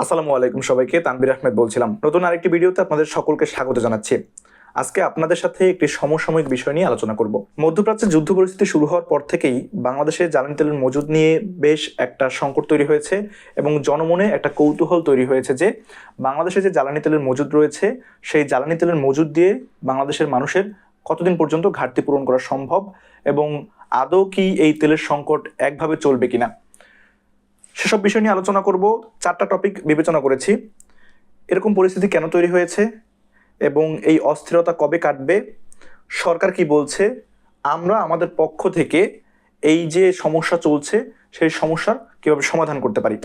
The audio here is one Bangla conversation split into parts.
আসসালামু আলাইকুম সবাইকে, তানভীর আহমেদ বলছিলাম। নতুন আরেকটি ভিডিওতে আপনাদের সকলকে স্বাগত জানাচ্ছি। আজকে আপনাদের সাথে একটি সমসাময়িক বিষয় নিয়ে আলোচনা করব। মধ্যপ্রাচ্যে যুদ্ধ পরিস্থিতি শুরু হওয়ার পর থেকেই বাংলাদেশে জ্বালানি তেলের মজুদ নিয়ে বেশ একটা সংকট তৈরি হয়েছে এবং জনমনে একটা কৌতূহল তৈরি হয়েছে যে বাংলাদেশে যে জ্বালানি তেলের মজুদ রয়েছে সেই জ্বালানি তেলের মজুদ দিয়ে বাংলাদেশের মানুষের কতদিন পর্যন্ত ঘাটতি পূরণ করা সম্ভব এবং আদৌ কি এই তেলের সংকট একভাবে চলবে কিনা, সেসব বিষয় নিয়ে আলোচনা করব। 4টা টপিক বিবেচনা করেছি। এরকম পরিস্থিতি কেন তৈরি হয়েছে এবং এই অস্থিরতা কবে কাটবে, সরকার কি বলছে, আমরা আমাদের পক্ষ থেকে এই যে সমস্যা চলছে সেই সমস্যার কিভাবে সমাধান করতে পারি।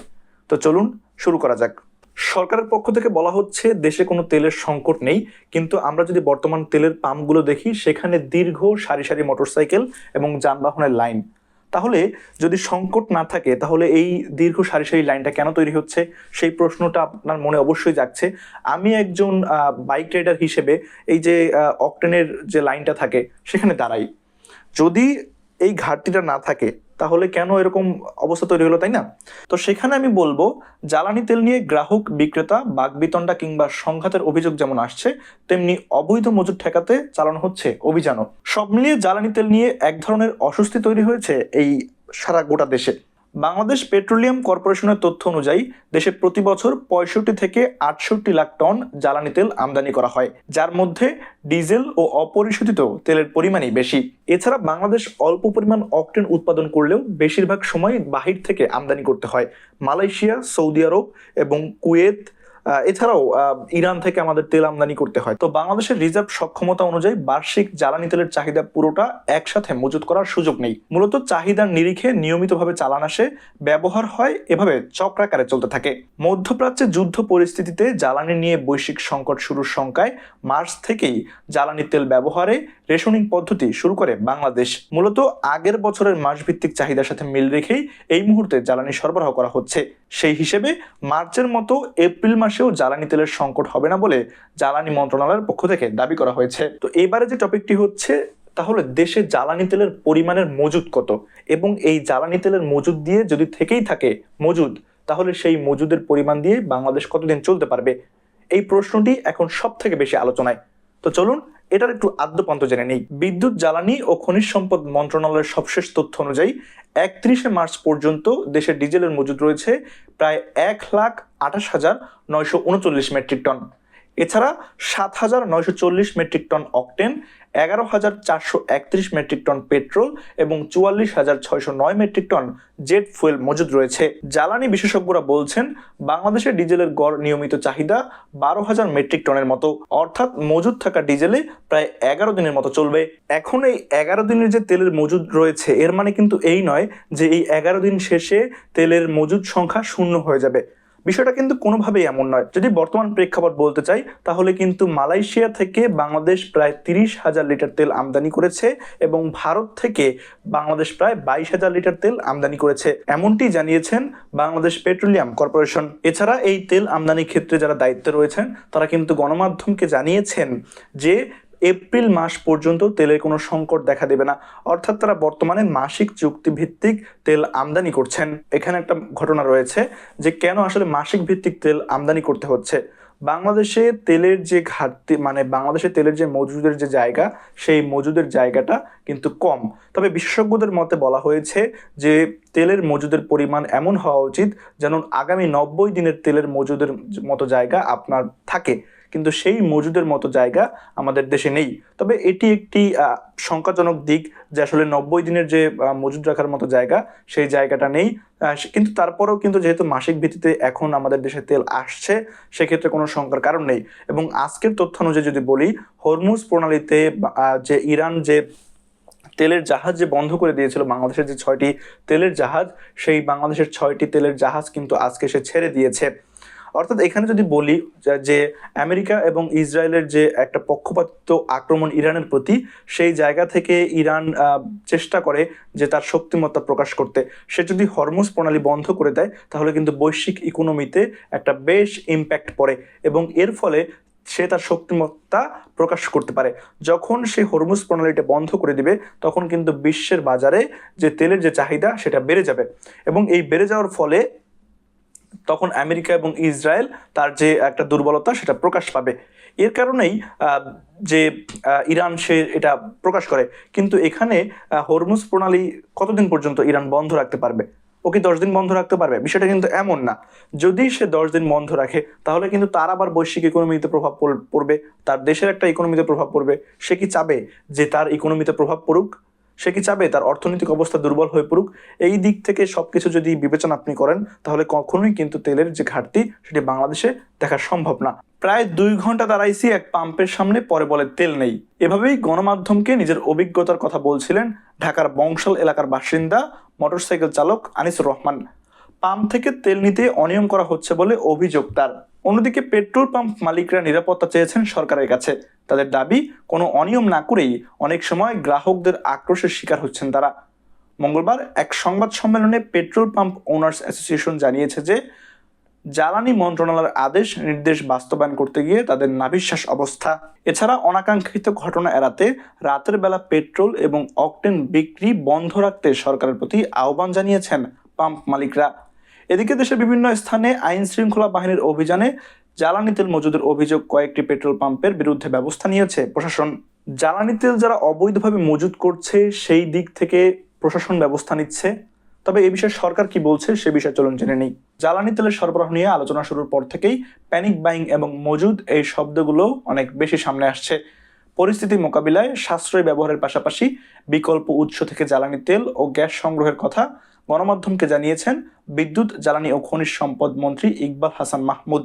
তো চলুন শুরু করা যাক। সরকারের পক্ষ থেকে বলা হচ্ছে দেশে কোনো তেলের সংকট নেই, কিন্তু আমরা যদি বর্তমান তেলের পাম্পগুলো দেখি সেখানে দীর্ঘ সারি সারি মোটরসাইকেল এবং যানবাহনের লাইন। তাহলে যদি সংকট না থাকে তাহলে এই দীর্ঘ সারি সারি লাইনটা কেন তৈরি হচ্ছে, সেই প্রশ্নটা আপনার মনে অবশ্যই জাগছে। আমি একজন বাইক রাইডার হিসেবে এই যে অকটেনের যে লাইনটা থাকে সেখানে দাঁড়াই। যদি এই ঘাটতিটা না থাকে তাহলে কেন এরকম অবস্থা তৈরি হলো, তাই না? তো সেখানে আমি বলবো, জ্বালানি তেল নিয়ে গ্রাহক বিক্রেতা বাকবিতণ্ডা কিংবা সংঘাতের অভিযোগ যেমন আসছে, তেমনি অবৈধ মজুদ ঠেকাতে চালানো হচ্ছে অভিযানও। সব মিলিয়ে জ্বালানি তেল নিয়ে এক ধরনের অস্বস্তি তৈরি হয়েছে এই সারা গোটা দেশে। বাংলাদেশ পেট্রোলিয়াম কর্পোরেশনের তথ্য অনুযায়ী দেশে প্রতি বছর 65 থেকে 68 লাখ টন জ্বালানি তেল আমদানি করা হয়, যার মধ্যে ডিজেল ও অপরিশোধিত তেলের পরিমাণই বেশি। এছাড়া বাংলাদেশ অল্প পরিমাণ অকটেন উৎপাদন করলেও বেশিরভাগ সময় বাহির থেকে আমদানি করতে হয়। মালয়েশিয়া, সৌদি আরব এবং কুয়েত, এছাড়াও ইরান থেকে আমাদের তেল আমদানি করতে হয়। তো বাংলাদেশের রিজার্ভ সক্ষমতা অনুযায়ী বার্ষিক জ্বালানি তেলের চাহিদা পুরোটা একসাথে মজুত করার সুযোগ নেই। মূলত চাহিদার নিরিখে নিয়মিতভাবে চালান আসে, ব্যবহার হয়, এভাবে চক্রাকারে চলতে থাকে। মধ্যপ্রাচ্যে যুদ্ধ পরিস্থিতিতে জ্বালানি নিয়ে বৈশ্বিক সংকট শুরুর শঙ্কায় মার্চ থেকেই জ্বালানি তেল ব্যবহারে রেশনিং পদ্ধতি শুরু করে বাংলাদেশ। মূলত আগের বছরের মাসভিত্তিক চাহিদার সাথে মিল রেখেই এই মুহূর্তে জ্বালানি সরবরাহ করা হচ্ছে। সেই হিসেবে মার্চের মতো এপ্রিল মাসেও জ্বালানি তেলের সংকট হবে না বলে জ্বালানি মন্ত্রণালয়ের পক্ষ থেকে দাবি করা হয়েছে। তো এবারে যে টপিকটি হচ্ছে, তাহলে দেশে জ্বালানি তেলের পরিমাণের মজুদ কত এবং এই জ্বালানি তেলের মজুদ দিয়ে যদি থেকেই থাকে মজুদ, তাহলে সেই মজুদের পরিমাণ দিয়ে বাংলাদেশ কতদিন চলতে পারবে, এই প্রশ্নটি এখন সব থেকে বেশি আলোচনায়। তো চলুন এটার একটু আদ্যপান্ত জেনে নেই। বিদ্যুৎ, জ্বালানি ও খনিজ সম্পদ মন্ত্রণালয়ের সবশেষ তথ্য অনুযায়ী 31শে মার্চ পর্যন্ত দেশে ডিজেলের মজুদ রয়েছে প্রায় 1,28,939 মেট্রিক টন। এছাড়া 7,940 metric ton octane, 11,431 metric ton petrol এবং 44,609 মেট্রিক টন জেট ফুয়েল মজুদ রয়েছে। জ্বালানি বিশেষজ্ঞরা বলছেন বাংলাদেশের ডিজেলের গড় নিয়মিত চাহিদা 12,000 মেট্রিক টনের মতো, অর্থাৎ মজুদ থাকা ডিজেলে প্রায় 11 দিনের মতো চলবে। এখন এই 11 দিনের যে তেলের মজুদ রয়েছে এর মানে কিন্তু এই নয় যে এই 11 দিন শেষে তেলের মজুদ সংখ্যা শূন্য হয়ে যাবে। বিষয়টা কিন্তু কোনোভাবেই এমন নয়। যদি বর্তমান প্রেক্ষাপট বলতে চাই তাহলে কিন্তু মালয়েশিয়া থেকে বাংলাদেশ প্রায় 30,000 লিটার তেল আমদানি করেছে এবং ভারত থেকে বাংলাদেশ প্রায় 22,000 লিটার তেল আমদানি করেছে, এমনটি জানিয়েছেন বাংলাদেশ পেট্রোলিয়াম কর্পোরেশন। এছাড়া এই তেল আমদানির ক্ষেত্রে যারা দায়িত্বে রয়েছেন তারা কিন্তু গণমাধ্যমকে জানিয়েছেন যে এপ্রিল মাস পর্যন্ত তেলের কোনো সংকট দেখা দেবে না, অর্থাৎ তারা বর্তমানে মাসিক চুক্তিভিত্তিক তেল আমদানি করছেন। এখানে একটা ঘটনা রয়েছে যে কেন আসলে মাসিক ভিত্তিক তেল আমদানি করতে হচ্ছে। বাংলাদেশে তেলের যে ঘাটতি, মানে বাংলাদেশে তেলের যে মজুদের যে জায়গা, সেই মজুদের জায়গাটা কিন্তু কম। তবে বিশেষজ্ঞদের মতে বলা হয়েছে যে তেলের মজুদের পরিমাণ এমন হওয়া উচিত যেন আগামী 90 দিনের তেলের মজুদের মতো জায়গা আপনার থাকে, কিন্তু সেই মজুদের মতো জায়গা আমাদের দেশে নেই। তবে এটি একটি শঙ্কাজনক দিক যে আসলে 90 দিনের যে মজুদ রাখার মতো জায়গা সেই জায়গাটা নেই। কিন্তু তারপরেও কিন্তু যেহেতু মাসিক ভিত্তিতে এখন আমাদের দেশে তেল আসছে, সেক্ষেত্রে কোনো শঙ্কার কারণ নেই। এবং আজকের তথ্য অনুযায়ী যদি বলি, হরমুজ প্রণালীতে যে ইরান যে তেলের জাহাজ যে বন্ধ করে দিয়েছিল বাংলাদেশের যে 6টি তেলের জাহাজ, সেই বাংলাদেশের 6টি তেলের জাহাজ কিন্তু আজকে সে ছেড়ে দিয়েছে। অর্থাৎ এখানে যদি বলি যে আমেরিকা এবং ইসরায়েলের যে একটা পক্ষপাতিত্ব আক্রমণ ইরানের প্রতি, সেই জায়গা থেকে ইরান চেষ্টা করে যে তার শক্তিমত্তা প্রকাশ করতে। সে যদি হরমুজ প্রণালী বন্ধ করে দেয় তাহলে কিন্তু বৈশ্বিক ইকোনমিতে একটা বেশ ইম্প্যাক্ট পড়ে এবং এর ফলে সে তার শক্তিমত্তা প্রকাশ করতে পারে। যখন সে হরমুজ প্রণালীটা বন্ধ করে দিবে তখন কিন্তু বিশ্বের বাজারে যে তেলের যে চাহিদা সেটা বেড়ে যাবে এবং এই বেড়ে যাওয়ার ফলে তখন আমেরিকা এবং ইসরায়েল তার যে একটা দুর্বলতা সেটা প্রকাশ পাবে। এর কারণেই যে ইরান সে এটা প্রকাশ করে। কিন্তু এখানে হরমুজ প্রণালী কতদিন পর্যন্ত ইরান বন্ধ রাখতে পারবে? ও কি 10 দিন বন্ধ রাখতে পারবে? বিষয়টা কিন্তু এমন না। যদি সে 10 দিন বন্ধ রাখে তাহলে কিন্তু তার আবার বৈশ্বিক ইকোনমিতে প্রভাব পড়বে, তার দেশের একটা ইকোনমিতে প্রভাব পড়বে। সে কি চাবে যে তার ইকোনমিতে প্রভাব পড়ুক? সে কি চাবে তার অর্থনৈতিক অবস্থা দুর্বল হয়ে পড়ুক? এই দিক থেকে সবকিছু যদি বিবেচনা আপনি করেন তাহলে কখনোই কিন্তু তেলের যে ঘাটতি সেটি বাংলাদেশে দেখা সম্ভব না। প্রায় 2 ঘন্টা দাঁড়াইছি এক পাম্পের সামনে, পরে বলে তেল নেই। এভাবেই গণমাধ্যমকে নিজের অভিজ্ঞতার কথা বলছিলেন ঢাকার বংশাল এলাকার বাসিন্দা মোটরসাইকেল চালক আনিসুর রহমান। পাম্প থেকে তেল নিতে অনিয়ম করা হচ্ছে বলে অভিযোগ তার। অন্যদিকে পেট্রোল পাম্প মালিকরা নিরাপত্তা চেয়েছেন সরকারের কাছে। তাদের দাবি, কোনো অনিয়ম না করেই অনেক সময় গ্রাহকদের আক্রোশের শিকার হচ্ছেন তারা। মঙ্গলবার এক সংবাদ সম্মেলনে পেট্রোল পাম্প ওনার্স অ্যাসোসিয়েশন জানিয়েছে যে জ্বালানি মন্ত্রণালয়ের আদেশ নির্দেশ বাস্তবায়ন করতে গিয়ে তাদের নাভিশ্বাস অবস্থা। এছাড়া অনাকাঙ্ক্ষিত ঘটনা এড়াতে রাতের বেলা পেট্রোল এবং অকটেন বিক্রি বন্ধ রাখতে সরকারের প্রতি আহ্বান জানিয়েছেন পাম্প মালিকরা। এদিকে দেশের বিভিন্ন স্থানে আইন শৃঙ্খলা বাহিনীর অভিযানে জ্বালানি তেল মজুদের অভিযোগ কয়েকটি পেট্রোল পাম্পের বিরুদ্ধে ব্যবস্থা নিয়েছে প্রশাসন। জ্বালানি তেল যারা অবৈধভাবে মজুদ করছে সেই দিক থেকে প্রশাসন ব্যবস্থা নিচ্ছে। তবে এই বিষয়ে সরকার কি বলছে সে বিষয়ে চলুন জেনে নেই। জ্বালানি তেলের সরবরাহ নিয়ে আলোচনা শুরুর পর থেকেই প্যানিক বাইং এবং মজুদ এই শব্দগুলো অনেক বেশি সামনে আসছে। পরিস্থিতি মোকাবিলায় সাশ্রয়ী ব্যবহারের পাশাপাশি বিকল্প উৎস থেকে জ্বালানি তেল ও গ্যাস সংগ্রহের কথা গণমাধ্যমকে জানিয়েছেন বিদ্যুৎ, জ্বালানি ও খনিজ সম্পদ মন্ত্রী ইকবাল হাসান মাহমুদ।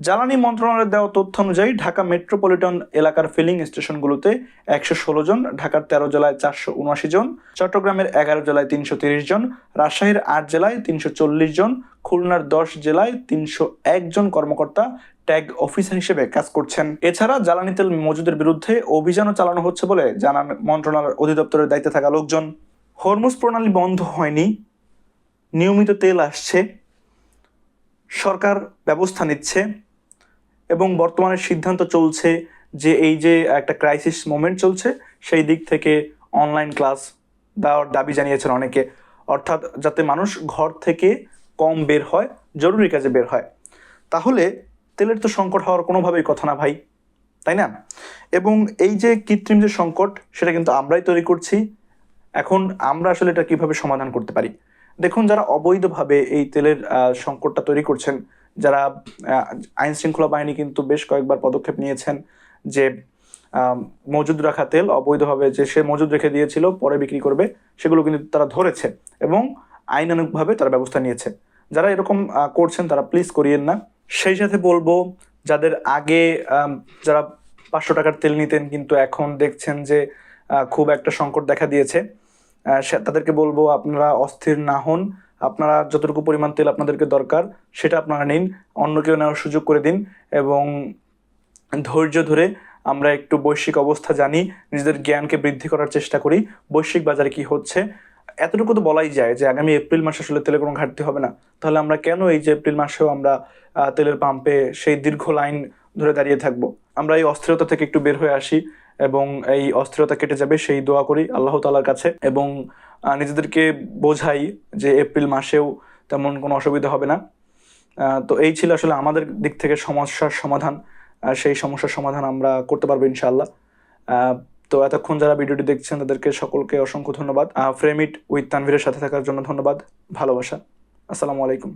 জ্বালানি মন্ত্রণালয়ের দেওয়া তথ্য অনুযায়ী ঢাকা মেট্রোপলিটন এলাকার ফিলিং স্টেশনগুলোতে 116 জন, ঢাকার 13 জেলায় 479 জন, চট্টগ্রামের 11 জেলায় 330 জন, রাজশাহীর 8 জেলায় 340 জন, খুলনার 10 জেলায় 301 জন কর্মকর্তা ট্যাগ অফিসার হিসেবে কাজ করছেন। এছাড়া জ্বালানি তেল মজুদের বিরুদ্ধে অভিযানও চালানো হচ্ছে বলে জানান মন্ত্রণালয়ের অধিদপ্তরের দায়িত্বে থাকা লোকজন। হরমুজ প্রণালী বন্ধ হয়নি, নিয়মিত তেল আসছে, সরকার ব্যবস্থা নিচ্ছে এবং বর্তমানে সিদ্ধান্ত চলছে যে এই যে একটা ক্রাইসিস মোমেন্ট চলছে সেই দিক থেকে অনলাইন ক্লাস দেওয়ার দাবি জানিয়েছেন অনেকে। অর্থাৎ যাতে মানুষ ঘর থেকে কম বের হয়, জরুরি কাজে বের হয়। তাহলে তেলের তো সংকট হওয়ার কোনোভাবেই কথা না ভাই, তাই না? এবং এই যে কৃত্রিম যে সংকট সেটা কিন্তু আমরাই তৈরি করছি। এখন আমরা আসলে এটা কিভাবে সমাধান করতে পারি? দেখুন, যারা অবৈধভাবে এই তেলের সংকটটা তৈরি করছেন, যারা আইন শৃঙ্খলা বাহিনী কিন্তু বেশ কয়েকবার পদক্ষেপ নিয়েছেন যে মজুদ রাখা তেল অবৈধভাবে যে সে মজুদ রেখে দিয়েছিল পরে বিক্রি করবে, সেগুলো কিন্তু তারা ধরেছে এবং আইনানুগভাবে তারা ব্যবস্থা নিয়েছে। যারা এরকম করছেন তারা প্লিজ করিয়েন না। সেই সাথে বলবো, যাদের আগে যারা 500 টাকার তেল নিতেন কিন্তু এখন দেখছেন যে খুব একটা সংকট দেখা দিয়েছে, তাদেরকে বলবো আপনারা অস্থির না হন। আপনারা যতটুকু পরিমাণ তেল আপনাদেরকে দরকার সেটা আপনারা নিন, অন্য কেউ নেওয়ার সুযোগ করে দিন এবং ধৈর্য ধরে আমরা একটু বৈশ্বিক অবস্থা জানি, নিজেদের জ্ঞানকে বৃদ্ধি করার চেষ্টা করি, বৈশ্বিক বাজারে কি হচ্ছে। এতটুকু তো বলাই যায় যে আগামী এপ্রিল মাসে আসলে তেলের কোনো ঘাটতি হবে না। তাহলে আমরা কেন এই যে এপ্রিল মাসেও আমরা তেলের পাম্পে সেই দীর্ঘ লাইন ধরে দাঁড়িয়ে থাকবো? আমরা এই অস্থিরতা থেকে একটু বের হয়ে আসি এবং এই অস্থিরতা কেটে যাবে সেই দোয়া করি আল্লাহ তাআলার কাছে এবং নিজেদেরকে বোঝাই যে এপ্রিল মাসেও তেমন কোনো অসুবিধা হবে না। তো এই ছিল আসলে আমাদের দিক থেকে সমস্যার সমাধান। সেই সমস্যার সমাধান আমরা করতে পারবো ইনশাআল্লাহ। তো এতক্ষণ যারা ভিডিওটি দেখছেন তাদেরকে সকলকে অসংখ্য ধন্যবাদ। ফ্রেম ইট উইথ তানভীরের সাথে থাকার জন্য ধন্যবাদ, ভালোবাসা। আসসালামু আলাইকুম।